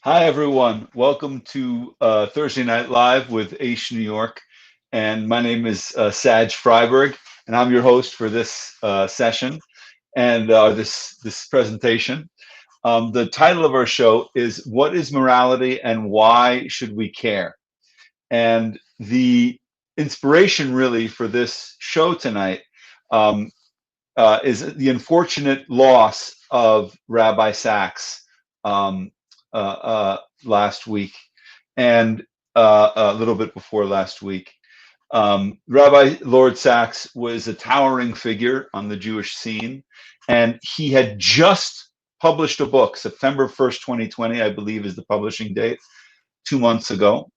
Hi, everyone. Welcome to Thursday Night Live with Aish New York. And my name is Saj Freiberg, and I'm your host for this session and this presentation. The title of our show is What is Morality and Why Should We Care? And the inspiration really for this show tonight is the unfortunate loss of Rabbi Sack's last week and a little bit before last week. Rabbi Lord Sack was a towering figure on the Jewish scene, and he had just published a book, September 1st, 2020, I believe is the publishing date, 2 months ago,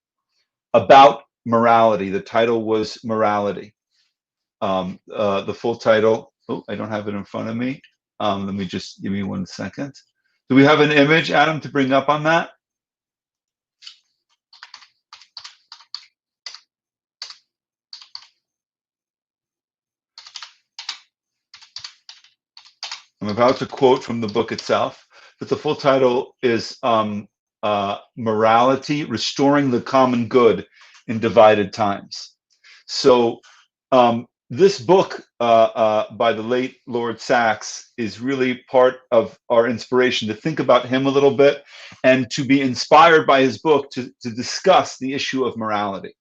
about morality. The title was Morality. The full title, oh, I don't have it in front of me. Let me just, give me 1 second. Do we have an image, Adam, to bring up on that? I'm about to quote from the book itself, but the full title is Morality, Restoring the Common Good in Divided Times. So this book by the late Lord Sack is really part of our inspiration to think about him a little bit and to be inspired by his book to discuss the issue of morality.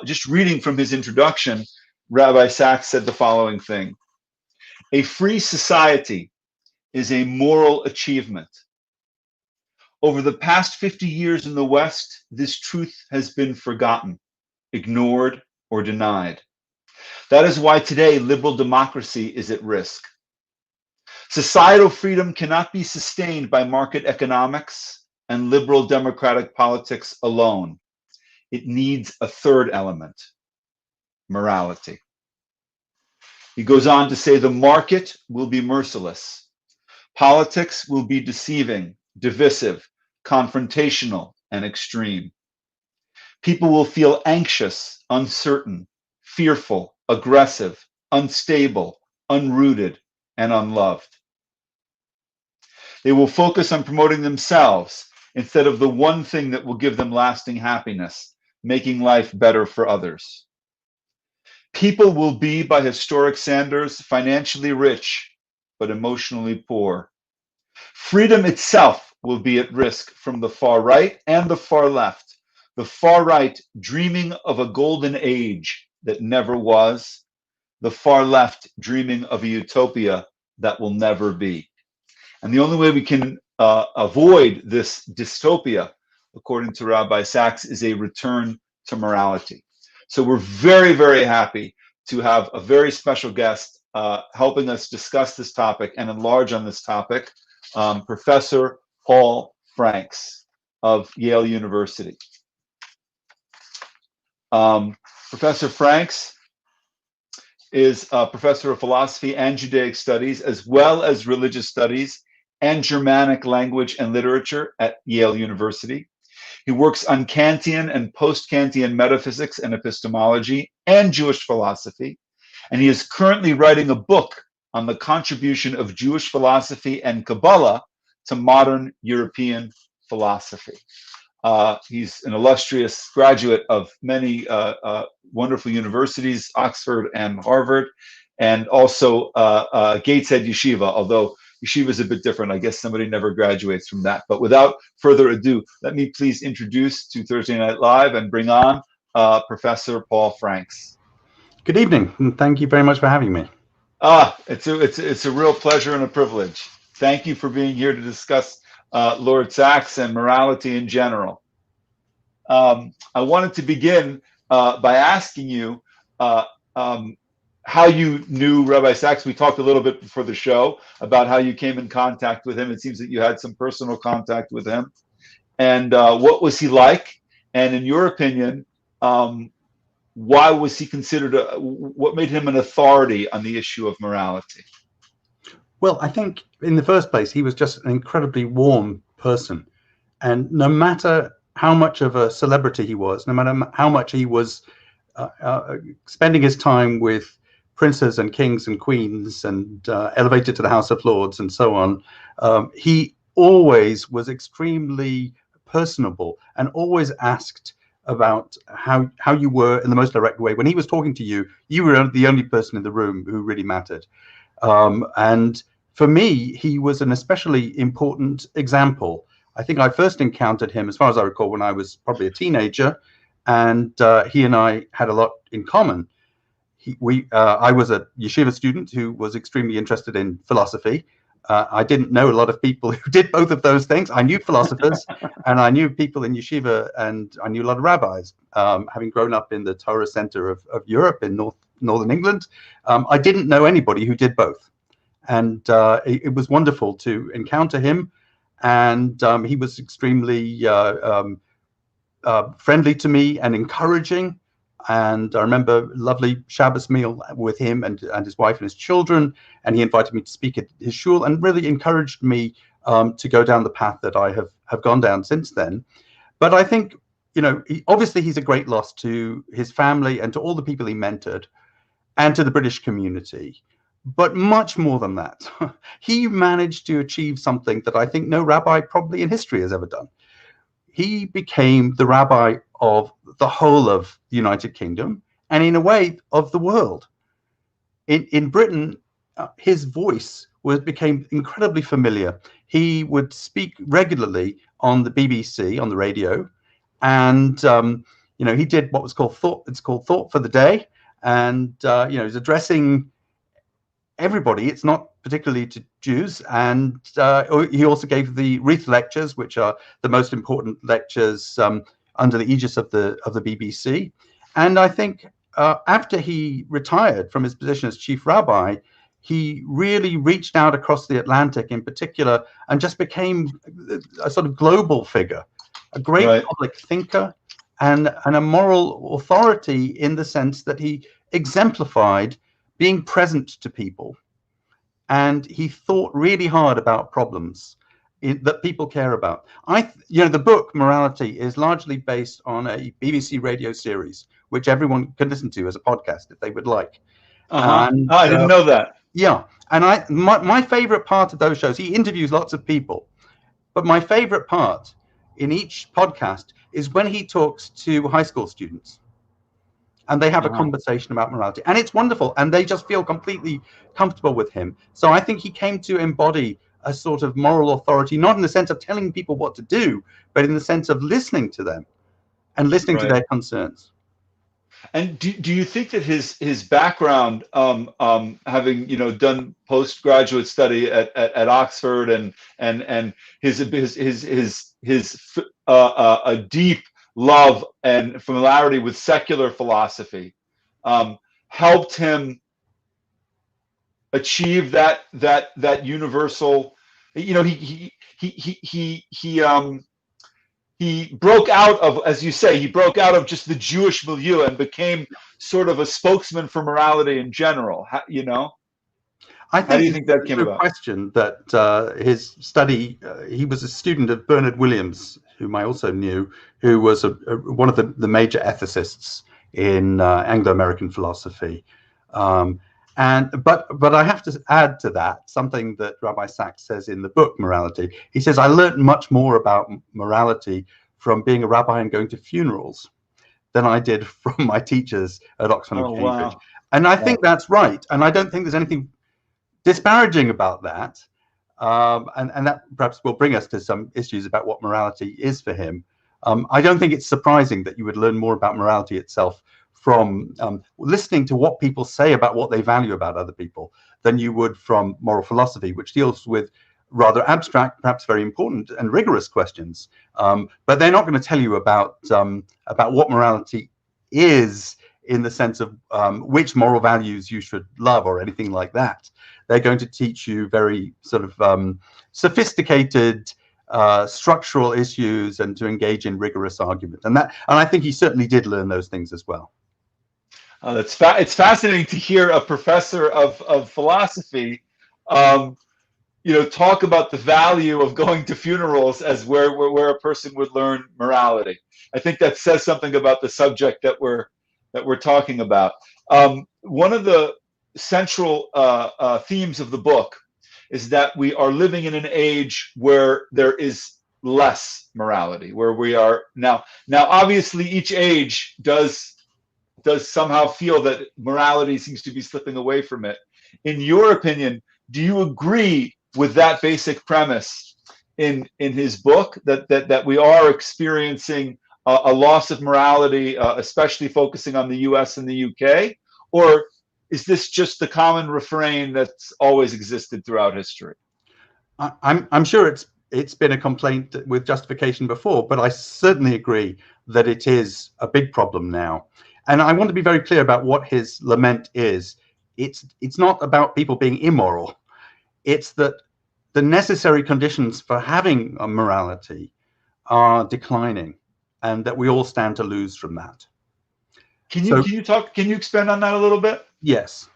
Just reading from his introduction, Rabbi Sack said the following thing: a free society is a moral achievement. Over the past 50 years in the West, this truth has been forgotten, ignored, or denied. That is why today liberal democracy is at risk. Societal freedom cannot be sustained by market economics and liberal democratic politics alone. It needs a third element: morality. He goes on to say the market will be merciless. Politics will be deceiving, divisive, confrontational, and extreme. People will feel anxious, uncertain, fearful, aggressive, unstable, unrooted, and unloved. They will focus on promoting themselves instead of the one thing that will give them lasting happiness, making life better for others. People will be, by historic standards, financially rich, but emotionally poor. Freedom itself will be at risk from the far right and the far left. The far right dreaming of a golden age that never was, the far left dreaming of a utopia that will never be. And the only way we can avoid this dystopia, according to Rabbi Sack, is a return to morality. So we're very, very happy to have a very special guest helping us discuss this topic and enlarge on this topic, Professor Paul Franks of Yale University. Professor Franks is a professor of philosophy and Judaic studies, as well as religious studies and Germanic language and literature at Yale University. He works on Kantian and post-Kantian metaphysics and epistemology and Jewish philosophy, and he is currently writing a book on the contribution of Jewish philosophy and Kabbalah to modern European philosophy. He's an illustrious graduate of many wonderful universities, Oxford and Harvard, and also Gateshead Yeshiva, although Yeshiva is a bit different. I guess somebody never graduates from that. But without further ado, let me please introduce to Thursday Night Live and bring on Professor Paul Franks. Good evening, and thank you very much for having me. It's a real pleasure and a privilege. Thank you for being here to discuss Lord Sack and morality in general. I wanted to begin by asking you how you knew Rabbi Sack. We talked a little bit before the show about how you came in contact with him. It seems that you had some personal contact with him. And what was he like? And in your opinion, why was he considered, what made him an authority on the issue of morality? Well, I think in the first place, he was just an incredibly warm person. And no matter how much of a celebrity he was, no matter how much he was spending his time with princes and kings and queens and elevated to the House of Lords and so on, he always was extremely personable and always asked about how you were in the most direct way. When he was talking to you, you were the only person in the room who really mattered. And for me, he was an especially important example. I think I first encountered him, as far as I recall, when I was probably a teenager, and he and I had a lot in common. I was a yeshiva student who was extremely interested in philosophy. I didn't know a lot of people who did both of those things. I knew philosophers, and I knew people in yeshiva, and I knew a lot of rabbis. Having grown up in the Torah center of Europe in northern England, I didn't know anybody who did both. And it was wonderful to encounter him. And he was extremely friendly to me and encouraging. And I remember a lovely Shabbos meal with him and his wife and his children. And he invited me to speak at his shul and really encouraged me to go down the path that I have gone down since then. But I think, obviously he's a great loss to his family and to all the people he mentored and to the British community. But much more than that, he managed to achieve something that I think no rabbi probably in history has ever done. He became the rabbi of the whole of the United Kingdom and, in a way, of the world. In Britain, his voice became incredibly familiar. He would speak regularly on the BBC, on the radio, and he did what was called Thought. It's called Thought for the Day, and he's addressing everybody. It's not particularly to Jews, and he also gave the Wreath lectures, which are the most important lectures under the aegis of the BBC. And I think after he retired from his position as chief rabbi, he really reached out across the Atlantic in particular and just became a sort of global figure, a great public thinker and a moral authority in the sense that he exemplified being present to people. And he thought really hard about problems that people care about. The book Morality is largely based on a BBC radio series, which everyone can listen to as a podcast if they would like. And, I didn't know that. Yeah. And my favorite part of those shows, he interviews lots of people, but my favorite part in each podcast is when he talks to high school students. And they have a conversation about morality, and it's wonderful, and they just feel completely comfortable with him. So I think he came to embody a sort of moral authority, not in the sense of telling people what to do, but in the sense of listening to them and listening to their concerns. And do you think that his background, having done postgraduate study at Oxford and his a deep love and familiarity with secular philosophy helped him achieve that universal? He broke out of, as you say, just the Jewish milieu and became sort of a spokesman for morality in general. I think, how do you think that came about? Question that his study, he was a student of Bernard Williams, whom I also knew, who was one of the major ethicists in Anglo-American philosophy. But I have to add to that something that Rabbi Sack says in the book Morality. He says, I learned much more about morality from being a rabbi and going to funerals than I did from my teachers at Oxford and Cambridge. Wow. And I think that's right. And I don't think there's anything disparaging about that. And that perhaps will bring us to some issues about what morality is for him. I don't think it's surprising that you would learn more about morality itself from listening to what people say about what they value about other people than you would from moral philosophy, which deals with rather abstract, perhaps very important and rigorous questions. But they're not going to tell you about what morality is in the sense of which moral values you should love or anything like that. They're going to teach you very sort of sophisticated structural issues and to engage in rigorous argument. And I think he certainly did learn those things as well. It's fascinating to hear a professor of philosophy talk about the value of going to funerals as where a person would learn morality. I think that says something about the subject that we're talking about. One of the central themes of the book is that we are living in an age where there is less morality, where we are now. Now, obviously, each age does somehow feel that morality seems to be slipping away from it. In your opinion, do you agree with that basic premise in his book, that we are experiencing a loss of morality, especially focusing on the US and the UK? Or is this just the common refrain that's always existed throughout history? I'm sure it's been a complaint with justification before, but I certainly agree that it is a big problem now. And I want to be very clear about what his lament is. It's not about people being immoral. It's that the necessary conditions for having a morality are declining, and that we all stand to lose from that. Can you expand on that a little bit? Yes.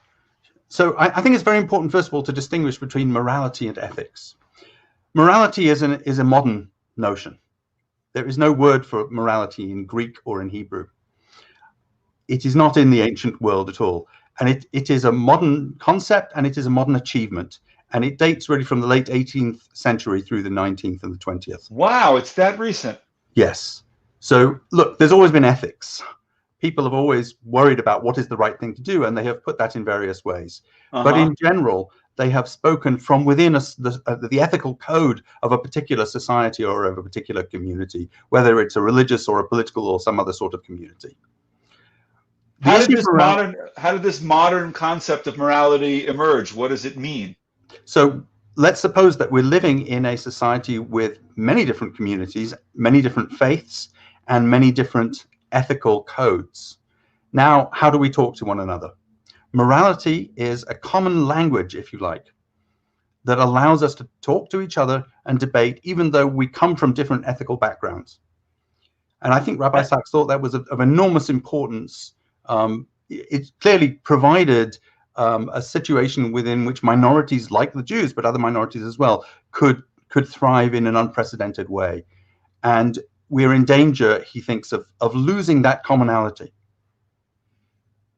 So I think it's very important, first of all, to distinguish between morality and ethics. Morality is a modern notion. There is no word for morality in Greek or in Hebrew. It is not in the ancient world at all. And it is a modern concept, and it is a modern achievement. And it dates really from the late 18th century through the 19th and the 20th. Wow, it's that recent. Yes. So look, there's always been ethics. People have always worried about what is the right thing to do, and they have put that in various ways. But in general, they have spoken from within the ethical code of a particular society or of a particular community, whether it's a religious or a political or some other sort of community. How did this modern concept of morality emerge? What does it mean? So let's suppose that we're living in a society with many different communities, many different faiths, and many different ethical codes. Now, how do we talk to one another? Morality is a common language, if you like, that allows us to talk to each other and debate, even though we come from different ethical backgrounds. And I think Rabbi Sack thought that was of enormous importance. It clearly provided a situation within which minorities like the Jews, but other minorities as well, could thrive in an unprecedented way. And we're in danger, he thinks, of losing that commonality.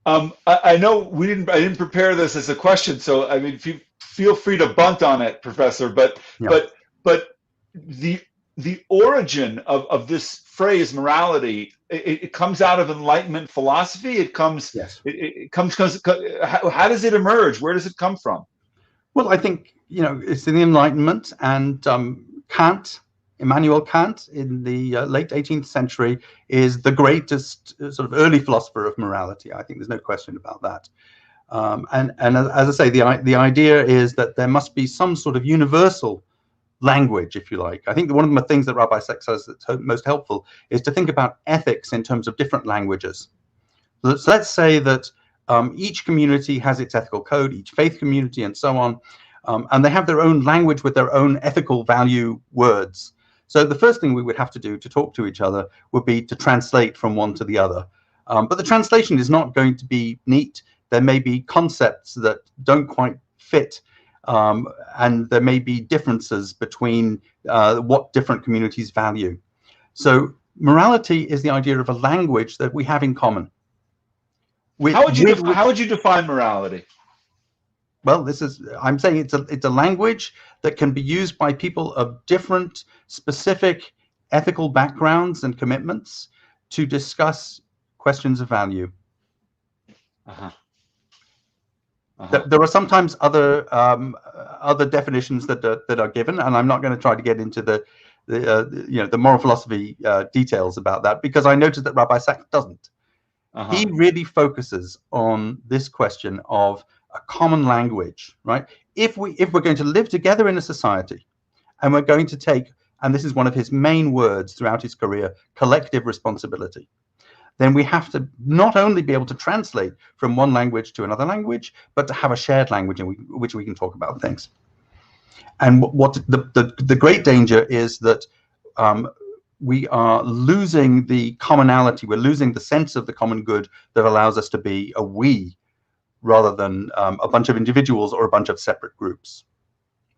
I know I didn't prepare this as a question, so I mean, feel free to bunt on it, Professor. But the origin of this phrase morality, it comes out of Enlightenment philosophy. It comes. Yes. It comes. How does it emerge? Where does it come from? Well, I think it's in the Enlightenment, and Immanuel Kant, in the late 18th century, is the greatest sort of early philosopher of morality. I think there's no question about that. And as I say, the idea is that there must be some sort of universal language, if you like. I think one of the things that Rabbi Sack says that's most helpful is to think about ethics in terms of different languages. So let's say that each community has its ethical code, each faith community, and so on, and they have their own language with their own ethical value words. So the first thing we would have to do to talk to each other would be to translate from one to the other. But the translation is not going to be neat. There may be concepts that don't quite fit, and there may be differences between what different communities value. So morality is the idea of a language that we have in common. How would you define morality? Well, I'm saying it's a language that can be used by people of different specific ethical backgrounds and commitments to discuss questions of value. There are sometimes other definitions that are given, and I'm not going to try to get into the moral philosophy details about that, because I noticed that Rabbi Sack doesn't. He really focuses on this question of a common language, right? If we're going to live together in a society, and we're going to take, and this is one of his main words throughout his career, collective responsibility, then we have to not only be able to translate from one language to another language, but to have a shared language in which we can talk about things. And what the great danger is that we are losing the commonality. We're losing the sense of the common good that allows us to be a we, rather than a bunch of individuals or a bunch of separate groups.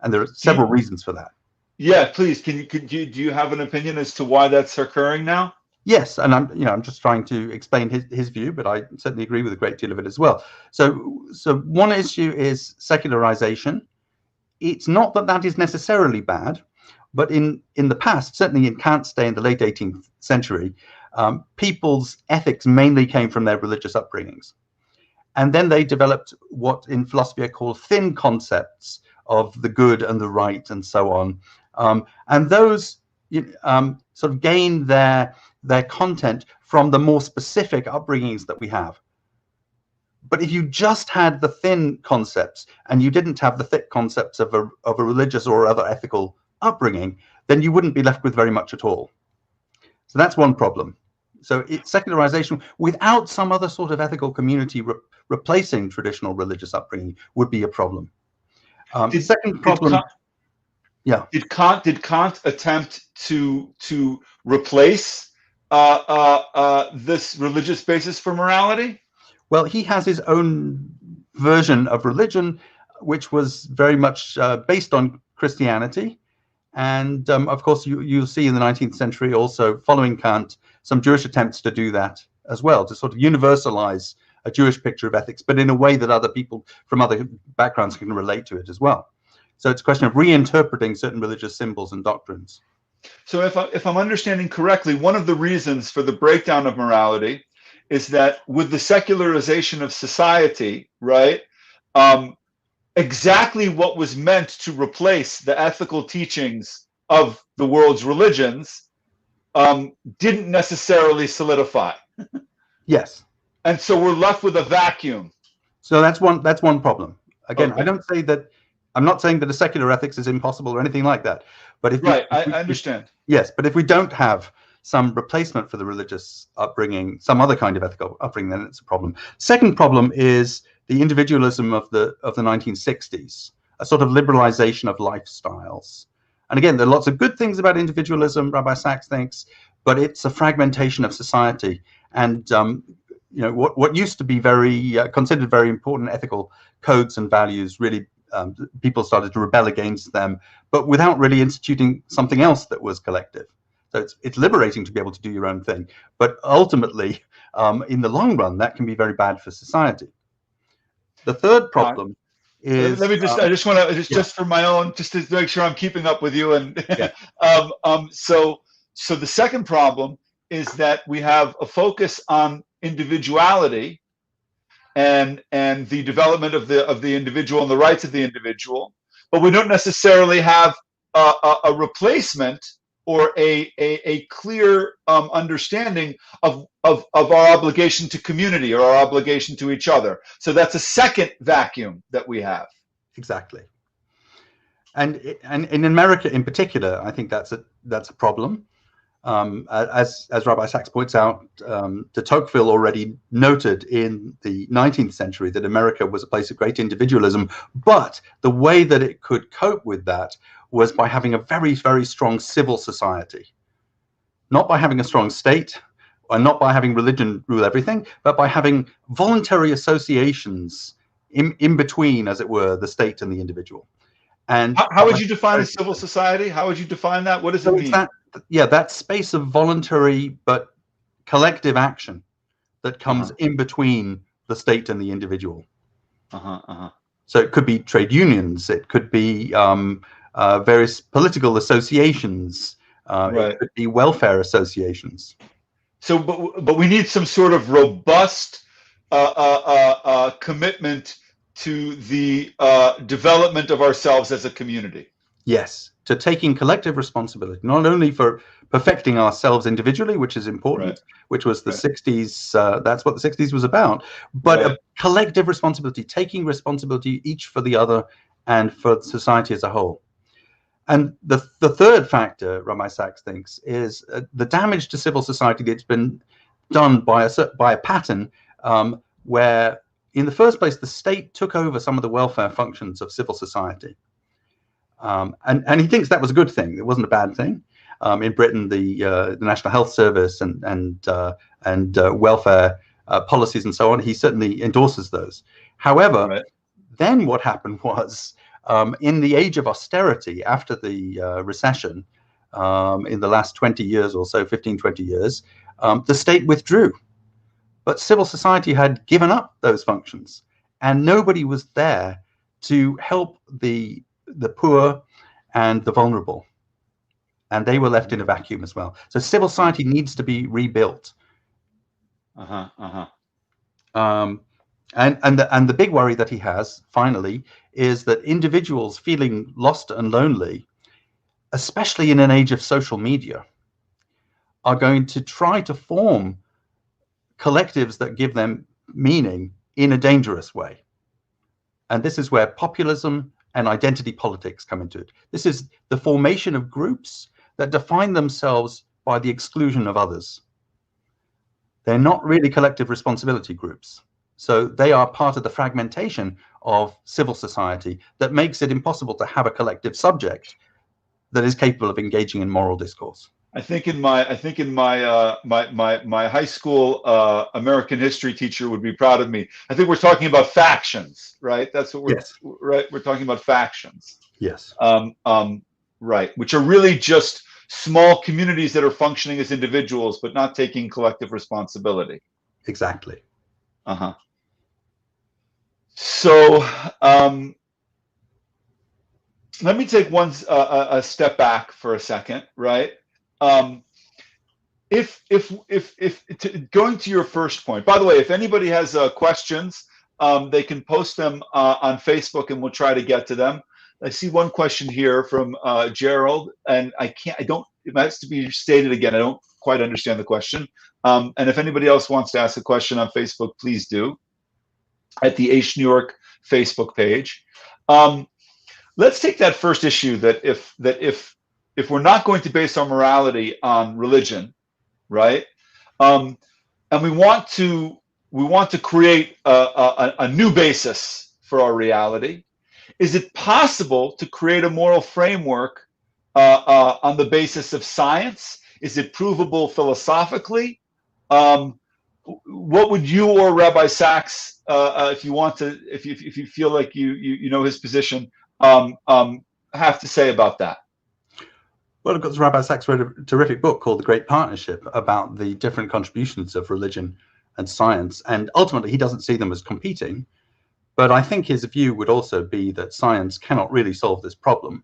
And there are several reasons for that. Yeah, please. Do you have an opinion as to why that's occurring now? Yes, and I'm just trying to explain his view, but I certainly agree with a great deal of it as well. So one issue is secularization. It's not that that is necessarily bad, but in the past, certainly in Kant's day in the late 18th century, people's ethics mainly came from their religious upbringings. And then they developed what in philosophy are called thin concepts of the good and the right and so on. And those sort of gained their content from the more specific upbringings that we have. But if you just had the thin concepts and you didn't have the thick concepts of a religious or other ethical upbringing, then you wouldn't be left with very much at all. So that's one problem. So secularization without some other sort of ethical community replacing traditional religious upbringing would be a problem. Second problem. Did Kant attempt to replace this religious basis for morality? Well, he has his own version of religion, which was very much based on Christianity. And of course, you'll see in the 19th century also, following Kant, some Jewish attempts to do that as well, to sort of universalize a Jewish picture of ethics, but in a way that other people from other backgrounds can relate to it as well. So it's a question of reinterpreting certain religious symbols and doctrines. So if I'm understanding correctly, one of the reasons for the breakdown of morality is that with the secularization of society, right, exactly what was meant to replace the ethical teachings of the world's religions didn't necessarily solidify. Yes. And so we're left with a vacuum. So that's one problem. Again, Okay. I'm not saying that a secular ethics is impossible or anything like that. But I understand. Yes, but if we don't have some replacement for the religious upbringing, some other kind of ethical upbringing, then it's a problem. Second problem is the individualism of the 1960s, a sort of liberalization of lifestyles. And again, there are lots of good things about individualism, Rabbi Sack thinks, but it's a fragmentation of society. And what used to be very considered very important ethical codes and values, really people started to rebel against them, but without really instituting something else that was collective. So it's liberating to be able to do your own thing, but ultimately, in the long run, that can be very bad for society. The third problem is. Let me just. I just want to just for my own, just to make sure I'm keeping up with you. And yeah. So the second problem is that we have a focus on individuality and the development of the individual and the rights of the individual, but we don't necessarily have a replacement or a clear understanding of our obligation to community or our obligation to each other. So that's a second vacuum that we have. Exactly. And in America in particular, I think that's a problem. As Rabbi Sacks points out, de Tocqueville already noted in the 19th century that America was a place of great individualism, but the way that it could cope with that was by having a very, very strong civil society. Not by having a strong state, or not by having religion rule everything, but by having voluntary associations in between, as it were, the state and the individual. And how would you define a civil society? How would you define that? What does it mean? That space of voluntary but collective action that comes in between the state and the individual. So it could be trade unions, it could be various political associations, it could be welfare associations. So, but we need some sort of robust commitment to the development of ourselves as a community. Yes, to taking collective responsibility, not only for perfecting ourselves individually, which is important, which was the 60s, that's what the 60s was about, but a collective responsibility, taking responsibility each for the other and for society as a whole. And the third factor, Rabbi Sacks thinks, is the damage to civil society that's been done by a pattern where, in the first place, the state took over some of the welfare functions of civil society. And he thinks that was a good thing. It wasn't a bad thing. In Britain, the National Health Service and welfare policies and so on, he certainly endorses those. However, then what happened was In the age of austerity, after the recession, in the last 20 years or so, 15, 20 years, the state withdrew. But civil society had given up those functions, and nobody was there to help the poor and the vulnerable. And they were left in a vacuum as well. So civil society needs to be rebuilt. And the big worry that he has, finally, is that individuals feeling lost and lonely, especially in an age of social media, are going to try to form collectives that give them meaning in a dangerous way. And this is where populism and identity politics come into it. This is the formation of groups that define themselves by the exclusion of others. They're not really collective responsibility groups. So they are part of the fragmentation of civil society that makes it impossible to have a collective subject that is capable of engaging in moral discourse. I think in my high school American history teacher would be proud of me. I think we're talking about factions, right? That's what we're right. We're talking about factions. Yes. Right, which are really just small communities that are functioning as individuals, but not taking collective responsibility. Exactly. So let me take a step back for a second, right? Going to your first point, by the way, if anybody has questions, they can post them on Facebook and we'll try to get to them. I see one question here from Gerald, and it has to be stated again. I don't quite understand the question. And if anybody else wants to ask a question on Facebook, please do at the H New York Facebook page. Let's take that first issue that if we're not going to base our morality on religion, right? And we want to create a new basis for our reality. Is it possible to create a moral framework on the basis of science? Is it provable philosophically? What would you or Rabbi Sacks, if you feel like you know his position, have to say about that? Well, of course, Rabbi Sacks wrote a terrific book called The Great Partnership about the different contributions of religion and science, and ultimately he doesn't see them as competing. But I think his view would also be that science cannot really solve this problem.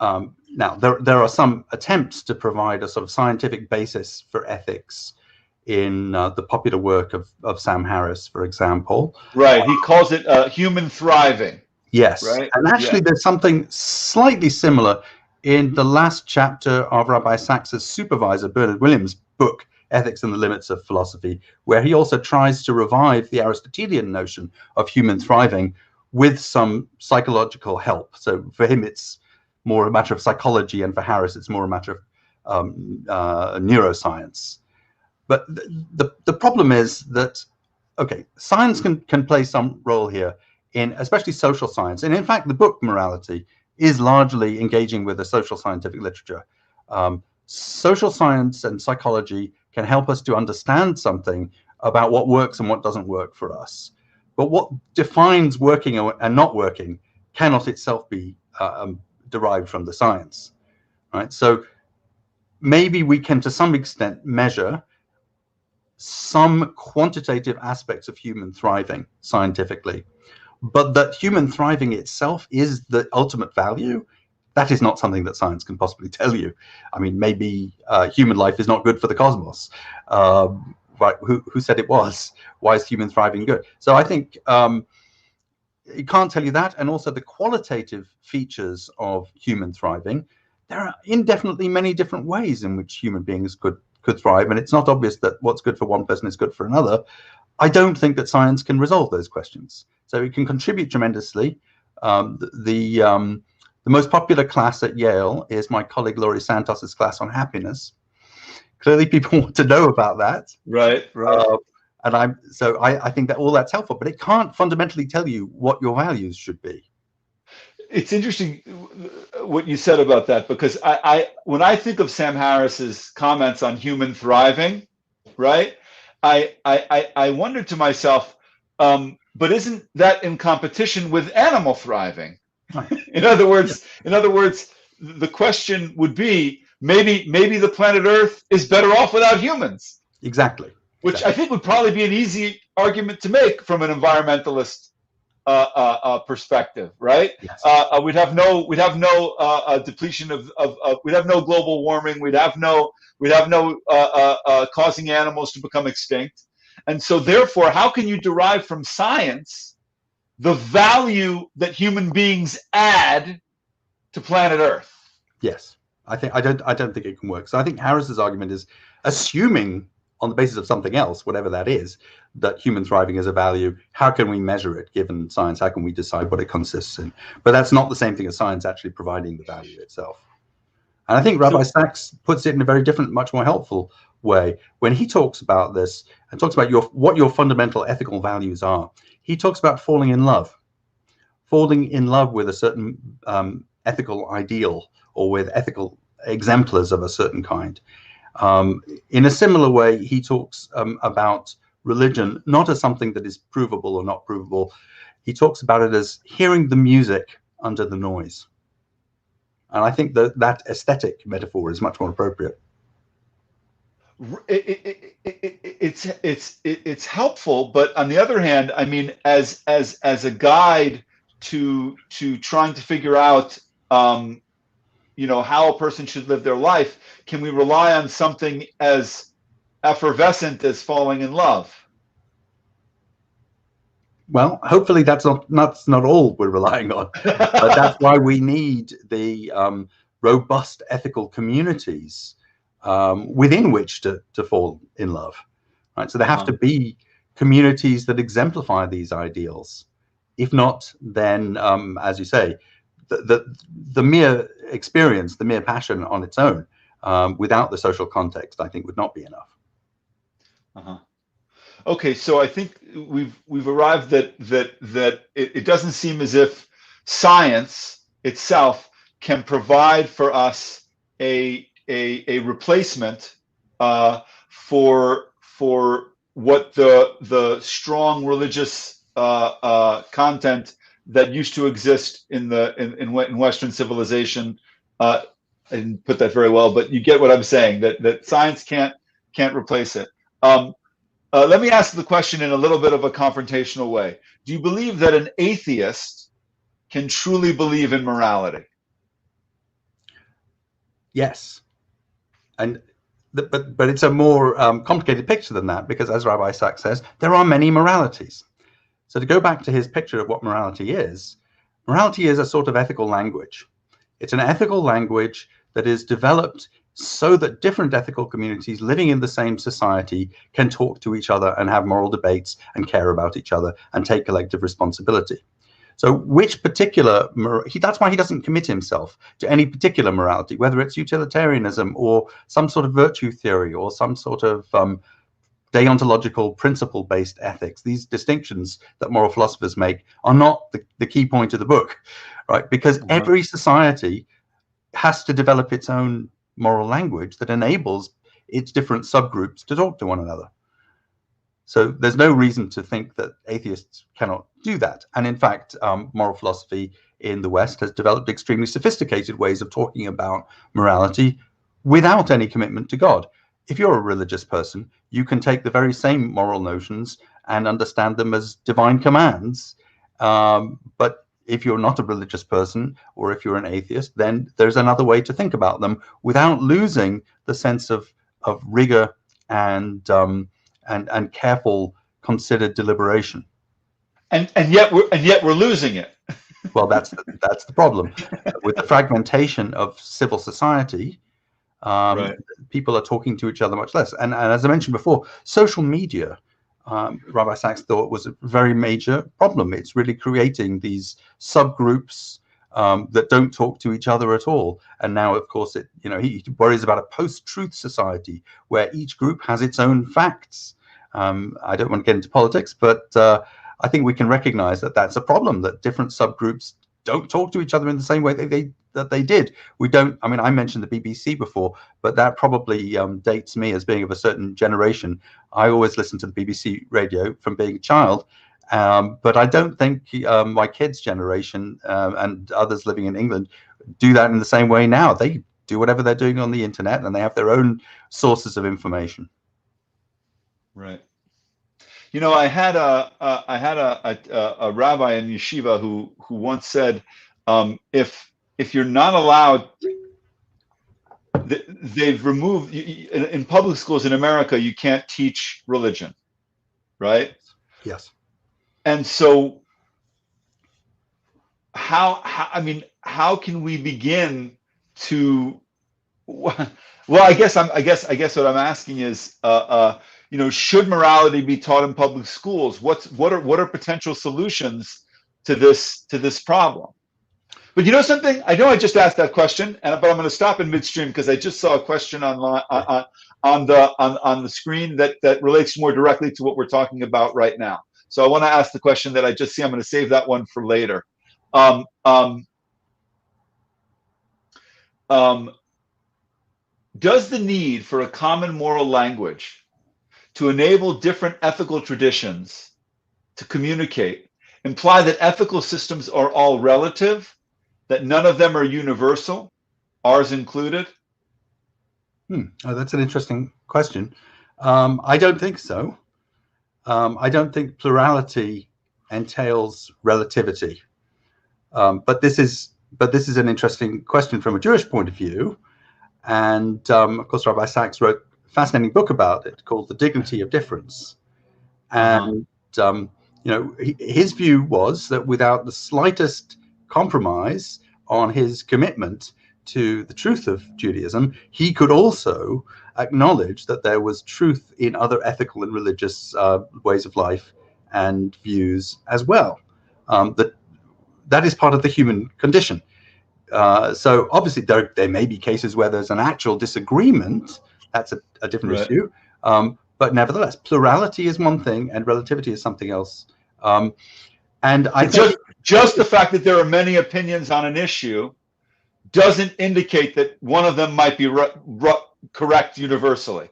Now, there are some attempts to provide a sort of scientific basis for ethics in the popular work of Sam Harris, for example. Right, he calls it human thriving. Yes, right? And actually there's something slightly similar in the last chapter of Rabbi Sacks's supervisor, Bernard Williams' book, Ethics and the Limits of Philosophy, where he also tries to revive the Aristotelian notion of human thriving with some psychological help. So for him, it's more a matter of psychology, and for Harris, it's more a matter of neuroscience. But the problem is that, okay, science can play some role here, in especially social science. And in fact, the book Morality is largely engaging with the social scientific literature. Social science and psychology can help us to understand something about what works and what doesn't work for us. But what defines working and not working cannot itself be derived from the science, right? So maybe we can, to some extent, measure some quantitative aspects of human thriving scientifically, but that human thriving itself is the ultimate value, that is not something that science can possibly tell you. I mean, maybe human life is not good for the cosmos. Right? Who said it was? Why is human thriving good? So I think it can't tell you that. And also the qualitative features of human thriving, there are indefinitely many different ways in which human beings could thrive. And it's not obvious that what's good for one person is good for another. I don't think that science can resolve those questions. So it can contribute tremendously. The most popular class at Yale is my colleague Laurie Santos's class on happiness. Clearly, people want to know about that. Right. And I think that all that's helpful, but it can't fundamentally tell you what your values should be. It's interesting what you said about that, because when I think of Sam Harris's comments on human thriving, right, I wondered to myself, but isn't that in competition with animal thriving? Right. In other words, the question would be, maybe the planet Earth is better off without humans, Exactly. which I think would probably be an easy argument to make from an environmentalist perspective, right? Yes. We'd have no depletion we'd have no global warming. We'd have no causing animals to become extinct. And so therefore, how can you derive from science the value that human beings add to planet Earth? Yes. I don't think it can work. So I think Harris's argument is assuming on the basis of something else, whatever that is, that human thriving is a value. How can we measure it given science? How can we decide what it consists in? But that's not the same thing as science actually providing the value itself. And I think Rabbi Sacks puts it in a very different, much more helpful way when he talks about this and talks about what your fundamental ethical values are. He talks about falling in love with a certain ethical ideal or with ethical exemplars of a certain kind. In a similar way, he talks about religion not as something that is provable or not provable. He talks about it as hearing the music under the noise. And I think that aesthetic metaphor is much more appropriate. It's helpful, but on the other hand, I mean, as a guide to trying to figure out, how a person should live their life, can we rely on something as effervescent as falling in love? Well, hopefully that's not all we're relying on, but that's why we need the robust ethical communities within which to fall in love, right? So there have to be communities that exemplify these ideals. If not, then, as you say, the mere experience, the mere passion on its own, without the social context, I think would not be enough. Okay, so I think we've arrived that it doesn't seem as if science itself can provide for us a replacement for what the strong religious content that used to exist in Western civilization. I didn't put that very well, but you get what I'm saying. That science can't replace it. Let me ask the question in a little bit of a confrontational way. Do you believe that an atheist can truly believe in morality? Yes, but it's a more complicated picture than that, because as Rabbi Sack says, there are many moralities. So to go back to his picture of what morality is a sort of ethical language. It's an ethical language that is developed so that different ethical communities living in the same society can talk to each other and have moral debates and care about each other and take collective responsibility. So which particular, that's why he doesn't commit himself to any particular morality, whether it's utilitarianism or some sort of virtue theory or some sort of deontological principle-based ethics. These distinctions that moral philosophers make are not the key point of the book, right? Because every society has to develop its own moral language that enables its different subgroups to talk to one another. So there's no reason to think that atheists cannot do that. And in fact, moral philosophy in the West has developed extremely sophisticated ways of talking about morality without any commitment to God. If you're a religious person, you can take the very same moral notions and understand them as divine commands. But if you're not a religious person, or if you're an atheist, then there's another way to think about them without losing the sense of rigor and careful, considered deliberation. And yet we're losing it. Well, that's the problem with the fragmentation of civil society. People are talking to each other much less, and as I mentioned before, social media, Rabbi Sacks thought, was a very major problem. It's really creating these subgroups that don't talk to each other at all. And now, of course, he worries about a post-truth society where each group has its own facts. I don't want to get into politics, but I think we can recognize that that's a problem, that different subgroups don't talk to each other in the same way that they did. We don't. I mean, I mentioned the BBC before, but that probably dates me as being of a certain generation. I always listened to the BBC radio from being a child, But I don't think my kids' generation and others living in England do that in the same way now. They do whatever they're doing on the internet, and they have their own sources of information. Right. You know, I had a rabbi in yeshiva who once said, if you're not allowed, they've removed in public schools in America, you can't teach religion, right? Yes. And so, how can we begin to? Well, I guess what I'm asking is, should morality be taught in public schools? What are potential solutions to this problem? But you know something? I know I just asked that question, but I'm going to stop in midstream because I just saw a question online on the screen that relates more directly to what we're talking about right now. So I want to ask the question that I just see. I'm going to save that one for later. Does the need for a common moral language to enable different ethical traditions to communicate imply that ethical systems are all relative, that none of them are universal, ours included? Oh, that's an interesting question. I don't think so. I don't think plurality entails relativity. But this is an interesting question from a Jewish point of view. And of course, Rabbi Sacks wrote a fascinating book about it called The Dignity of Difference. And his view was that without the slightest compromise on his commitment to the truth of Judaism, he could also acknowledge that there was truth in other ethical and religious ways of life and views as well. That is part of the human condition. So obviously there may be cases where there's an actual disagreement. That's a different issue. But nevertheless, plurality is one thing and relativity is something else. And I think just the fact that there are many opinions on an issue doesn't indicate that one of them might be correct universally.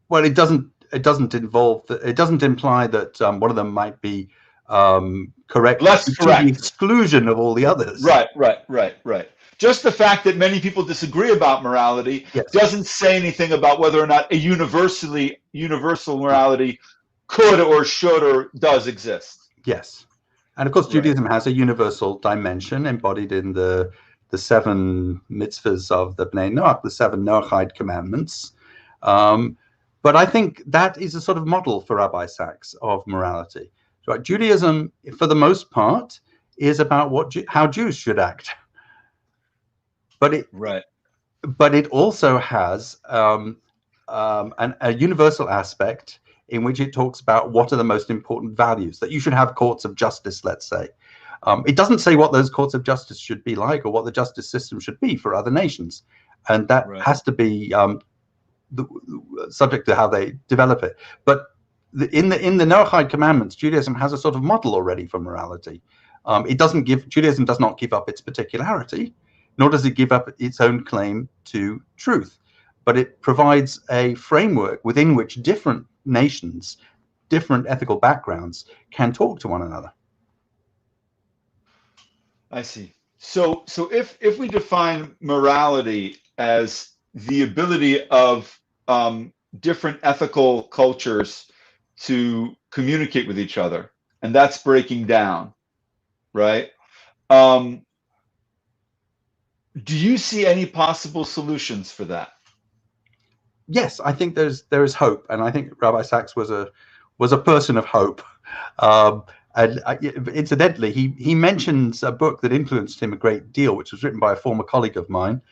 Well, it doesn't imply that one of them might be correct, less correct, to the exclusion of all the others. Right. Just the fact that many people disagree about morality doesn't say anything about whether or not a universal morality could or should or does exist. Yes. And of course, Judaism has a universal dimension embodied in the 7 mitzvahs of the Bnei Noach, the 7 Noachide commandments. But I think that is a sort of model for Rabbi Sacks of morality. Right? Judaism, for the most part, is about how Jews should act. But it also has a universal aspect in which it talks about what are the most important values, that you should have courts of justice, let's say. It doesn't say what those courts of justice should be like or what the justice system should be for other nations. And that has to be subject to how they develop it. But in the Noachide commandments, Judaism has a sort of model already for morality. Judaism does not give up its particularity, nor does it give up its own claim to truth. But it provides a framework within which different nations, different ethical backgrounds can talk to one another. I see. So if we define morality as the ability of different ethical cultures to communicate with each other, and that's breaking down, right? Do you see any possible solutions for that? Yes, I think there is hope, and I think Rabbi Sacks was a person of hope. And incidentally, he mentions a book that influenced him a great deal, which was written by a former colleague of mine,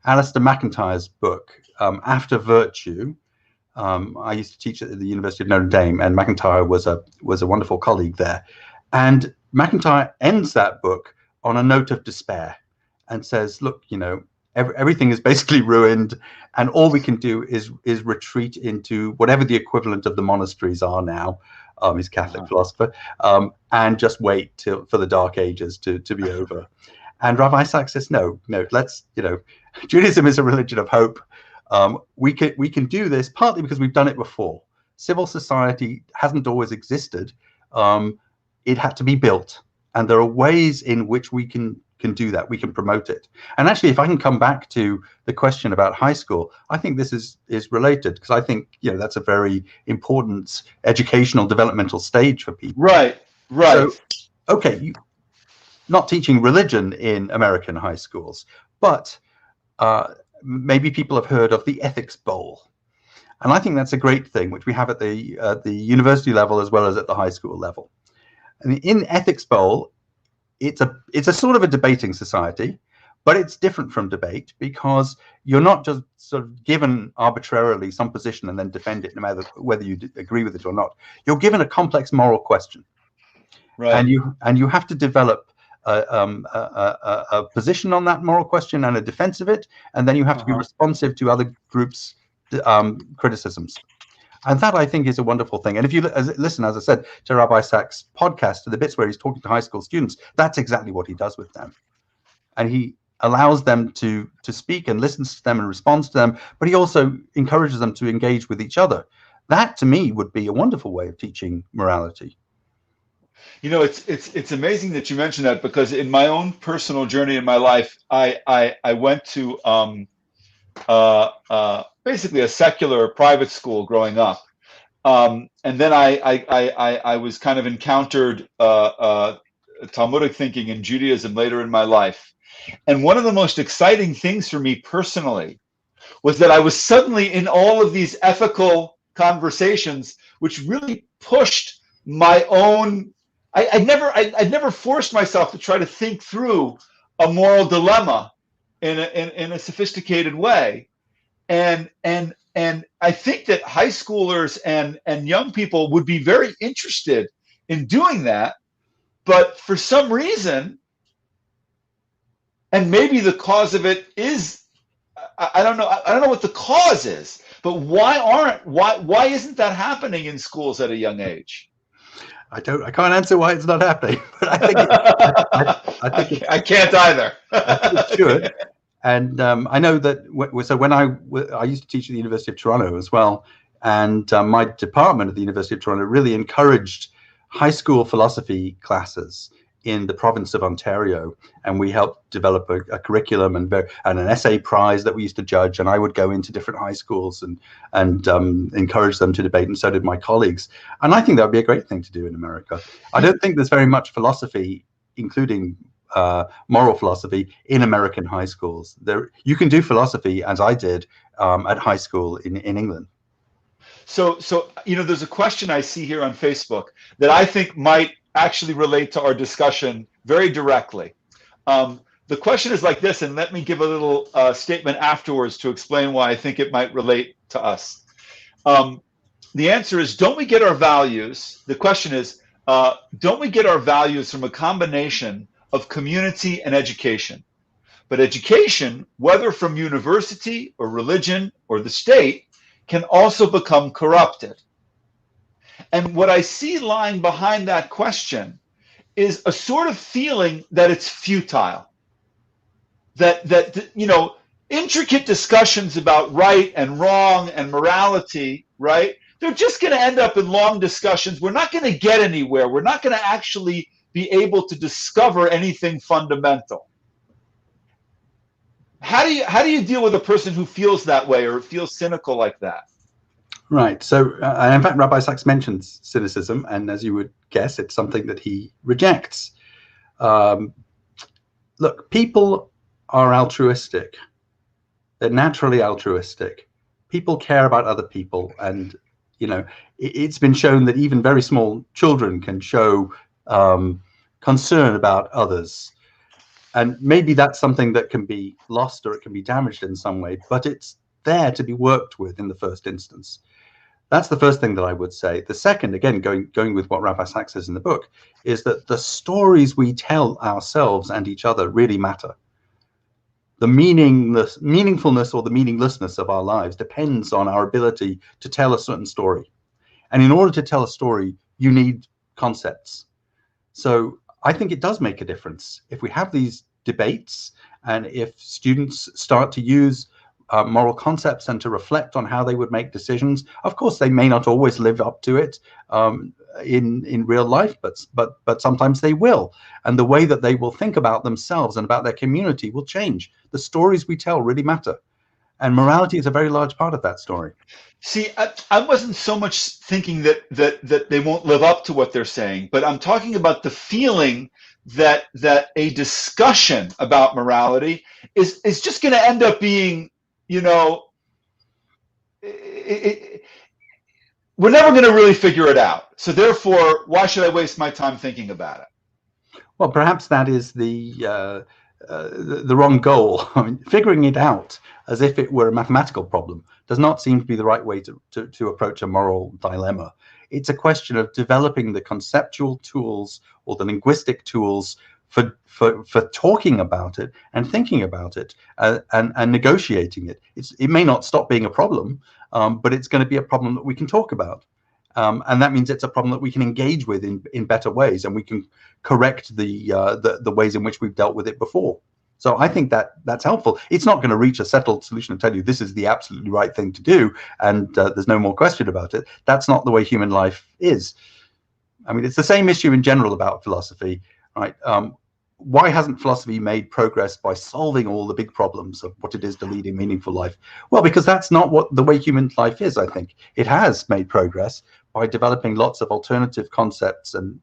Alistair McIntyre's book, After Virtue. I used to teach at the University of Notre Dame, and McIntyre was a wonderful colleague there. And McIntyre ends that book on a note of despair and says, look, everything is basically ruined, and all we can do is retreat into whatever the equivalent of the monasteries are now. He's a Catholic philosopher, and just wait for the Dark Ages to be over. And Rabbi Sacks says, no, let's, Judaism is a religion of hope. We can do this partly because we've done it before. Civil society hasn't always existed it had to be built. And there are ways in which we can do that. We can promote it. And actually, if I can come back to the question about high school, I think this is related, because I think, you know, that's a very important educational developmental stage for people. Right. So, okay, not teaching religion in American high schools, but maybe people have heard of the Ethics Bowl. And I think that's a great thing, which we have at the university level as well as at the high school level. And in Ethics Bowl, it's a sort of a debating society, but it's different from debate, because you're not just sort of given arbitrarily some position and then defend it no matter whether you agree with it or not. You're given a complex moral question, and you have to develop a position on that moral question and a defense of it, and then you have to be responsive to other groups' criticisms. And that, I think, is a wonderful thing. And if you listen, as I said, to Rabbi Sack's podcast, to the bits where he's talking to high school students, that's exactly what he does with them. And he allows them to speak and listens to them and responds to them, but he also encourages them to engage with each other. That, to me, would be a wonderful way of teaching morality. You know, it's amazing that you mentioned that, because in my own personal journey in my life, I went to basically a secular private school growing up, and then I was kind of encountered Talmudic thinking and Judaism later in my life, and one of the most exciting things for me personally was that I was suddenly in all of these ethical conversations, which really pushed my own. I'd never forced myself to try to think through a moral dilemma in a sophisticated way. And I think that high schoolers and young people would be very interested in doing that, but for some reason, and maybe the cause of it is, I don't know what the cause is, but why isn't that happening in schools at a young age? I can't answer why it's not happening, but I think I can't either. It should. And I know that so when I used to teach at the University of Toronto as well, and my department at the University of Toronto really encouraged high school philosophy classes in the province of Ontario, and we helped develop a curriculum and an essay prize that we used to judge. And I would go into different high schools and encourage them to debate, and so did my colleagues. And I think that would be a great thing to do in America. I don't think there's very much philosophy, including moral philosophy, in American high schools. You can do philosophy, as I did, at high school in England. So you know, there's a question I see here on Facebook that I think might actually relate to our discussion very directly. The question is like this, and let me give a little statement afterwards to explain why I think it might relate to us. The answer is, don't we get our values? The question is, don't we get our values from a combination of community and education? But education, whether from university or religion or the state, can also become corrupted. And what I see lying behind that question is a sort of feeling that it's futile. That you know, intricate discussions about right and wrong and morality, right? They're just going to end up in long discussions. We're not going to get anywhere. We're not going to actually be able to discover anything fundamental. How do you deal with a person who feels that way or feels cynical like that? Right. So, in fact, Rabbi Sacks mentions cynicism, and as you would guess, it's something that he rejects. Look, people are altruistic. They're naturally altruistic. People care about other people, and you know, it's been shown that even very small children can show concern about others. And maybe that's something that can be lost or it can be damaged in some way, but it's there to be worked with in the first instance. That's the first thing that I would say. The second, again, going with what Rabbi Sack says in the book, is that the stories we tell ourselves and each other really matter. The meaningfulness or the meaninglessness of our lives depends on our ability to tell a certain story. And in order to tell a story, you need concepts. So I think it does make a difference if we have these debates, and if students start to use moral concepts and to reflect on how they would make decisions. Of course, they may not always live up to it in real life, but sometimes they will. And the way that they will think about themselves and about their community will change. The stories we tell really matter. And morality is a very large part of that story. See, I wasn't so much thinking that they won't live up to what they're saying, but I'm talking about the feeling that a discussion about morality is just going to end up being, we're never going to really figure it out. So therefore, why should I waste my time thinking about it? Well, perhaps that is the wrong goal. I mean, figuring it out as if it were a mathematical problem does not seem to be the right way to approach a moral dilemma. It's a question of developing the conceptual tools or the linguistic tools for talking about it and thinking about it and negotiating it. It may not stop being a problem, but it's going to be a problem that we can talk about. And that means it's a problem that we can engage with in better ways, and we can correct the ways in which we've dealt with it before. So I think that's helpful. It's not going to reach a settled solution and tell you this is the absolutely right thing to do, and there's no more question about it. That's not the way human life is. I mean, it's the same issue in general about philosophy, right? Why hasn't philosophy made progress by solving all the big problems of what it is to lead a meaningful life? Well, because that's not what the way human life is, I think. It has made progress by developing lots of alternative concepts and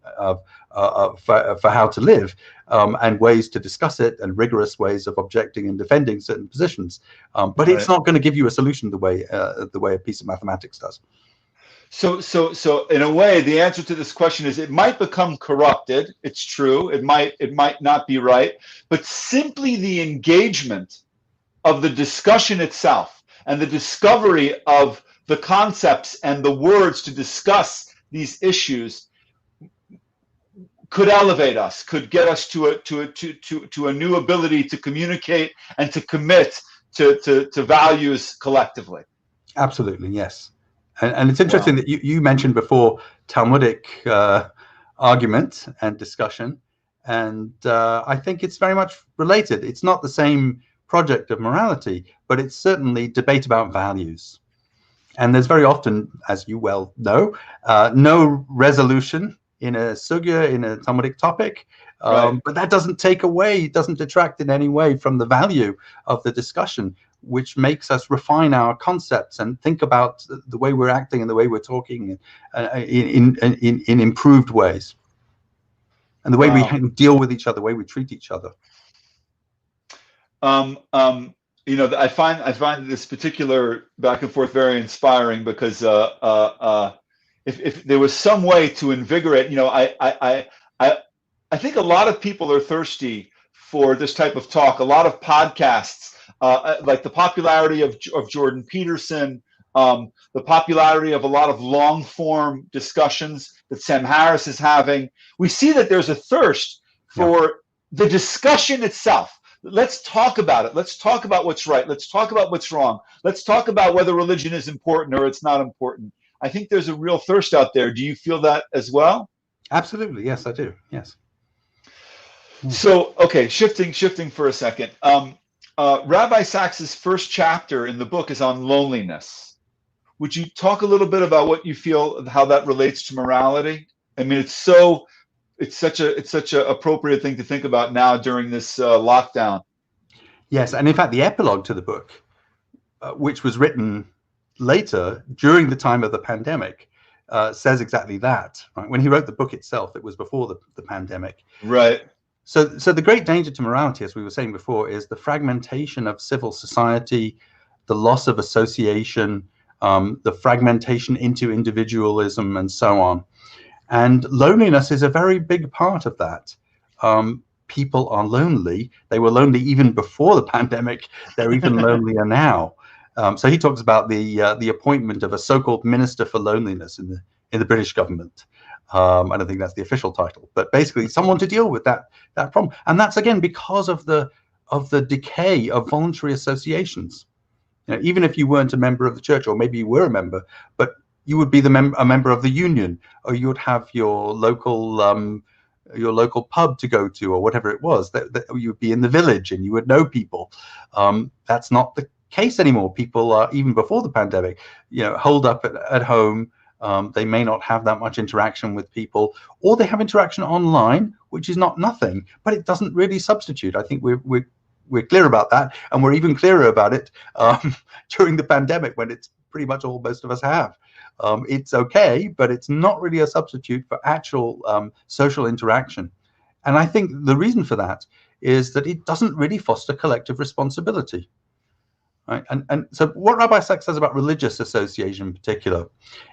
for how to live, and ways to discuss it, and rigorous ways of objecting and defending certain positions. But it's not going to give you a solution the way a piece of mathematics does. So in a way, the answer to this question is it might become corrupted. It's true. It might not be right, but simply the engagement of the discussion itself and the discovery of the concepts and the words to discuss these issues could elevate us, could get us to a new ability to communicate and to commit to values collectively. Absolutely, yes. And it's interesting that you mentioned before Talmudic argument and discussion, and I think it's very much related. It's not the same project of morality, but it's certainly debate about values. And there's very often, as you well know, no resolution in a sugya, in a Talmudic topic, but that doesn't detract in any way from the value of the discussion, which makes us refine our concepts and think about the way we're acting and the way we're talking in improved ways, and the way we deal with each other, the way we treat each other. I find this particular back and forth very inspiring, because if there was some way to invigorate, I think a lot of people are thirsty for this type of talk. A lot of podcasts. Like the popularity of Jordan Peterson, the popularity of a lot of long-form discussions that Sam Harris is having. We see that there's a thirst for the discussion itself. Let's talk about it. Let's talk about what's right. Let's talk about what's wrong. Let's talk about whether religion is important or it's not important. I think there's a real thirst out there. Do you feel that as well? Absolutely. Yes, I do. Yes. So, okay, shifting for a second. Rabbi Sack's first chapter in the book is on loneliness. Would you talk a little bit about what you feel, how that relates to morality? I mean, it's such a appropriate thing to think about now during this lockdown. Yes, and in fact, the epilogue to the book, which was written later during the time of the pandemic, says exactly that. Right? When he wrote the book itself, it was before the pandemic. Right. So the great danger to morality, as we were saying before, is the fragmentation of civil society, the loss of association, the fragmentation into individualism, and so on. And loneliness is a very big part of that. People are lonely. They were lonely even before the pandemic. They're even lonelier now. So he talks about the appointment of a so-called minister for loneliness in the British government. I don't think that's the official title, but basically someone to deal with that problem. And that's again because of the decay of voluntary associations. Even if you weren't a member of the church, or maybe you were a member, but you would be a member of the union, or you would have your local pub to go to, or whatever it was. That you would be in the village and you would know people. That's not the case anymore. People are, even before the pandemic, holed up at home. They may not have that much interaction with people, or they have interaction online, which is not nothing, but it doesn't really substitute. I think we're clear about that, and we're even clearer about it during the pandemic, when it's pretty much all most of us have. It's okay, but it's not really a substitute for actual social interaction. And I think the reason for that is that it doesn't really foster collective responsibility. Right? And so what Rabbi Sack says about religious association in particular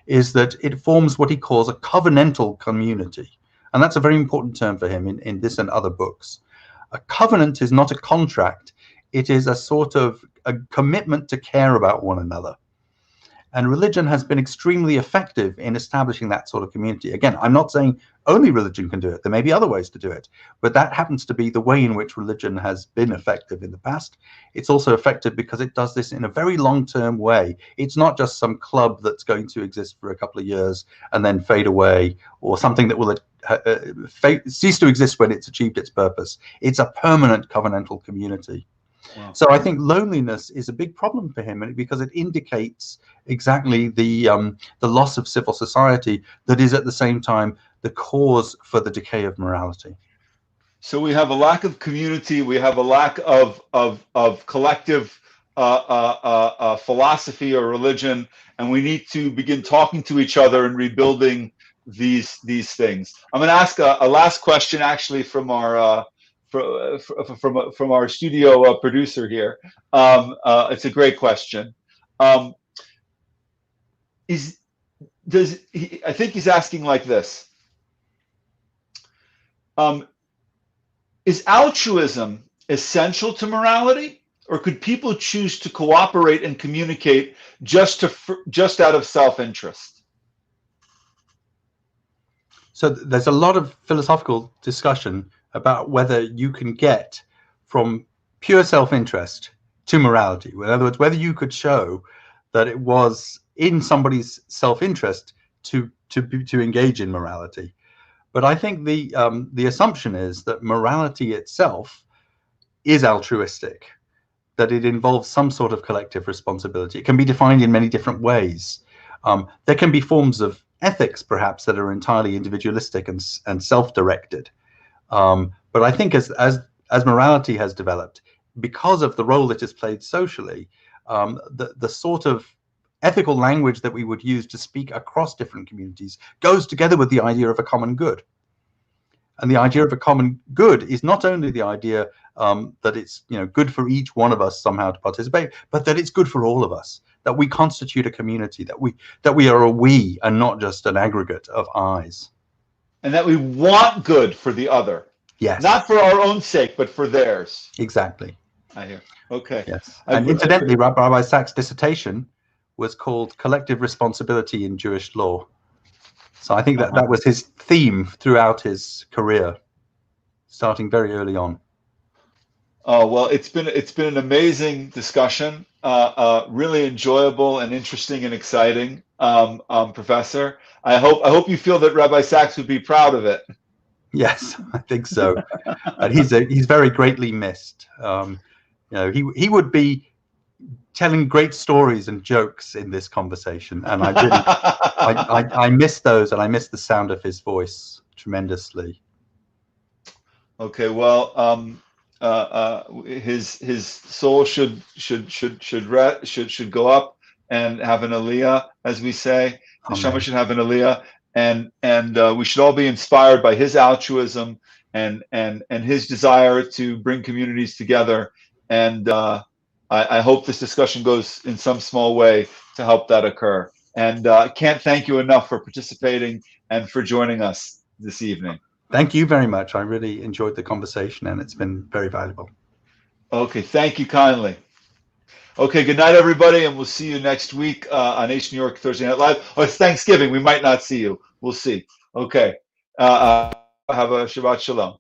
is that it forms what he calls a covenantal community. And that's a very important term for him in this and other books. A covenant is not a contract. It is a sort of a commitment to care about one another. And religion has been extremely effective in establishing that sort of community. Again, I'm not saying only religion can do it. There may be other ways to do it, but that happens to be the way in which religion has been effective in the past. It's also effective because it does this in a very long-term way. It's not just some club that's going to exist for a couple of years and then fade away, or something that will cease to exist when it's achieved its purpose. It's a permanent covenantal community. Wow. So I think loneliness is a big problem for him, because it indicates exactly the loss of civil society that is at the same time the cause for the decay of morality. So we have a lack of community, we have a lack of collective philosophy or religion, and we need to begin talking to each other and rebuilding these things. I'm going to ask a last question, actually, from our from our studio producer here. It's a great question. I think he's asking like this. Is altruism essential to morality, or could people choose to cooperate and communicate just out of self-interest? So there's a lot of philosophical discussion about whether you can get from pure self-interest to morality. In other words, whether you could show that it was in somebody's self-interest to engage in morality. But I think the assumption is that morality itself is altruistic, that it involves some sort of collective responsibility. It can be defined in many different ways. There can be forms of ethics, perhaps, that are entirely individualistic and self-directed. But I think as morality has developed, because of the role it has played socially, the sort of ethical language that we would use to speak across different communities goes together with the idea of a common good. And the idea of a common good is not only the idea that it's good for each one of us somehow to participate, but that it's good for all of us, that we constitute a community, that we are a we and not just an aggregate of I's. And that we want good for the other. Yes. Not for our own sake, but for theirs. Exactly. I hear. Okay. Yes. And incidentally, Rabbi Sack's dissertation was called Collective Responsibility in Jewish Law. So I think that was his theme throughout his career, starting very early on. Oh, well, it's been an amazing discussion, really enjoyable and interesting and exciting, Professor. I hope you feel that Rabbi Sack would be proud of it. Yes, I think so. And he's very greatly missed. He would be telling great stories and jokes in this conversation, and I miss those, and I miss the sound of his voice tremendously. Okay, well, his soul should go up and have an aliyah, as we say. The Neshama should have an aliyah, and we should all be inspired by his altruism and his desire to bring communities together. And I hope this discussion goes in some small way to help that occur. And I can't thank you enough for participating and for joining us this evening. Thank you very much. I really enjoyed the conversation, and it's been very valuable. Okay, thank you kindly. Okay, good night, everybody, and we'll see you next week on H New York Thursday Night Live. Oh, it's Thanksgiving. We might not see you. We'll see. Okay. Have a Shabbat Shalom.